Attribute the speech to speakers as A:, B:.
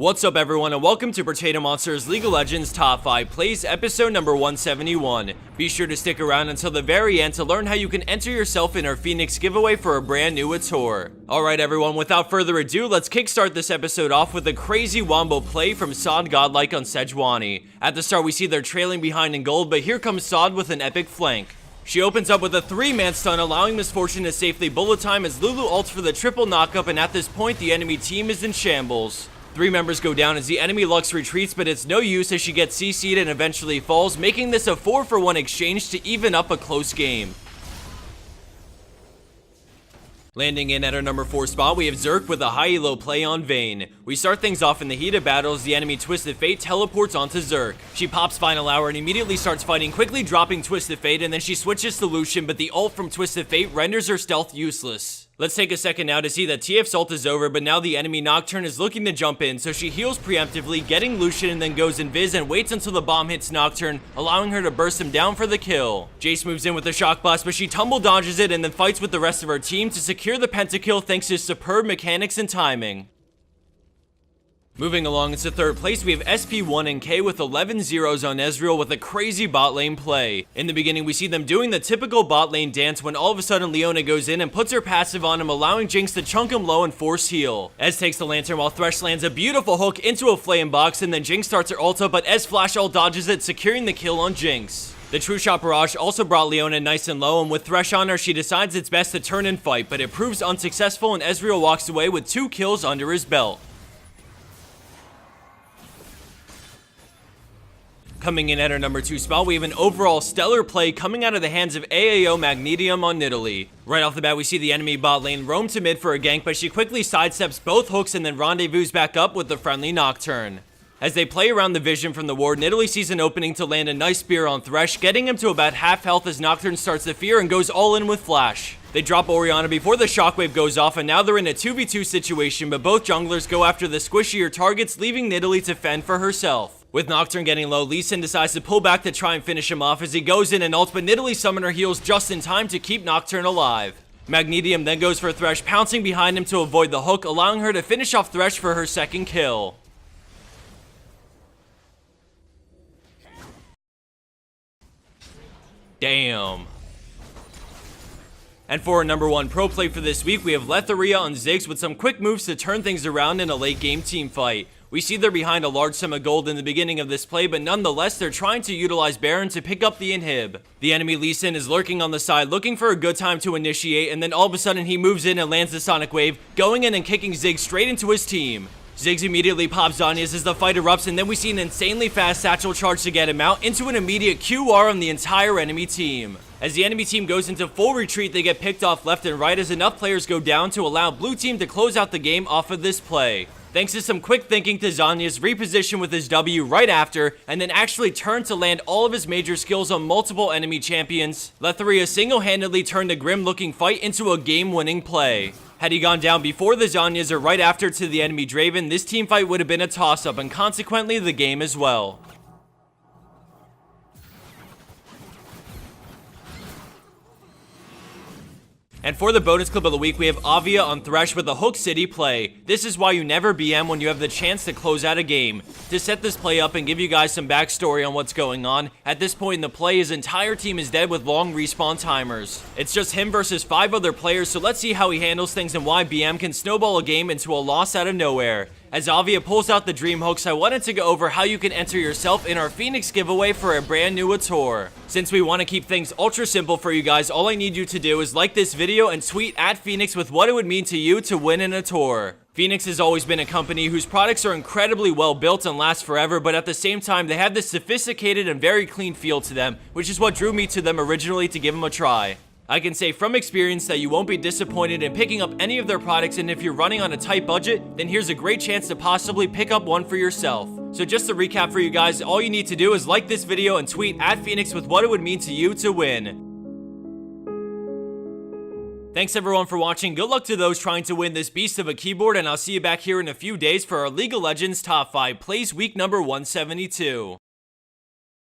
A: What's up everyone and welcome to Potato Monsters League of Legends Top 5 Plays episode number 171. Be sure to stick around until the very end to learn how you can enter yourself in our Phoenix giveaway for a brand new tour. Alright everyone, without further ado, let's kickstart this episode off with a crazy wombo play from Sod Godlike on Sejuani. At the start we see they're trailing behind in gold, but here comes Sod with an epic flank. She opens up with a 3-man stun, allowing Miss Fortune to safely bullet time as Lulu ults for the triple knockup, and at this point the enemy team is in shambles. 3 members go down as the enemy Lux retreats, but it's no use as she gets CC'd and eventually falls, making this a 4-for-1 exchange to even up a close game. Landing in at our number 4 spot, we have Zerk with a high elo play on Vayne. We start things off in the heat of battle as the enemy Twisted Fate teleports onto Zerk. She pops Final Hour and immediately starts fighting, quickly dropping Twisted Fate, and then she switches to Lucian, but the ult from Twisted Fate renders her stealth useless. Let's take a second now to see that TF's ult is over, but now the enemy Nocturne is looking to jump in, so she heals preemptively, getting Lucian, and then goes invis and waits until the bomb hits Nocturne, allowing her to burst him down for the kill. Jace moves in with a shock blast, but she tumble dodges it and then fights with the rest of her team to secure the pentakill thanks to superb mechanics and timing. Moving along into third place, we have SP1 and K with 11 zeros on Ezreal with a crazy bot lane play. In the beginning, we see them doing the typical bot lane dance when all of a sudden Leona goes in and puts her passive on him, allowing Jinx to chunk him low and force heal. Ez takes the lantern while Thresh lands a beautiful hook into a flame box, and then Jinx starts her ult up, but Ez flash ult dodges it, securing the kill on Jinx. The True Shot Barrage also brought Leona nice and low, and with Thresh on her, she decides it's best to turn and fight, but it proves unsuccessful and Ezreal walks away with 2 kills under his belt. Coming in at our number 2 spot, we have an overall stellar play coming out of the hands of AAO Magnesium on Nidalee. Right off the bat, we see the enemy bot lane roam to mid for a gank, but she quickly sidesteps both hooks and then rendezvous back up with the friendly Nocturne. As they play around the vision from the ward, Nidalee sees an opening to land a nice spear on Thresh, getting him to about half health as Nocturne starts to fear and goes all in with Flash. They drop Orianna before the shockwave goes off, and now they're in a 2v2 situation, but both junglers go after the squishier targets, leaving Nidalee to fend for herself. With Nocturne getting low, Lee Sin decides to pull back to try and finish him off as he goes in and ults, but Nidalee summoner heals just in time to keep Nocturne alive. Magnesium then goes for Thresh, pouncing behind him to avoid the hook, allowing her to finish off Thresh for her second kill. Damn. And for our number 1 pro play for this week, we have Letharia on Ziggs with some quick moves to turn things around in a late game team fight. We see they're behind a large sum of gold in the beginning of this play, but nonetheless, they're trying to utilize Baron to pick up the inhib. The enemy Lee Sin is lurking on the side, looking for a good time to initiate, and then all of a sudden he moves in and lands the Sonic Wave, going in and kicking Ziggs straight into his team. Ziggs immediately pops Zhonya's as the fight erupts, and then we see an insanely fast satchel charge to get him out into an immediate QR on the entire enemy team. As the enemy team goes into full retreat, they get picked off left and right as enough players go down to allow blue team to close out the game off of this play. Thanks to some quick thinking, Zhonya's reposition with his W right after, and then actually turned to land all of his major skills on multiple enemy champions, Letharia single-handedly turned a grim-looking fight into a game-winning play. Had he gone down before the Zhonyas or right after to the enemy Draven, this team fight would have been a toss-up and consequently the game as well. And for the bonus clip of the week, we have Avia on Thresh with a Hook City play. This is why you never BM when you have the chance to close out a game. To set this play up and give you guys some backstory on what's going on, at this point in the play, his entire team is dead with long respawn timers. It's just him versus 5 other players, so let's see how he handles things and why BM can snowball a game into a loss out of nowhere. As Avia pulls out the dream hooks, I wanted to go over how you can enter yourself in our Phoenix giveaway for a brand new tour. Since we want to keep things ultra simple for you guys, all I need you to do is like this video and tweet at Phoenix with what it would mean to you to win in a tour. Phoenix has always been a company whose products are incredibly well built and last forever, but at the same time they have this sophisticated and very clean feel to them, which is what drew me to them originally to give them a try. I can say from experience that you won't be disappointed in picking up any of their products, and if you're running on a tight budget, then here's a great chance to possibly pick up one for yourself. So just to recap for you guys, all you need to do is like this video and tweet at Phoenix with what it would mean to you to win. Thanks everyone for watching, good luck to those trying to win this beast of a keyboard, and I'll see you back here in a few days for our League of Legends Top 5 Plays week number 172.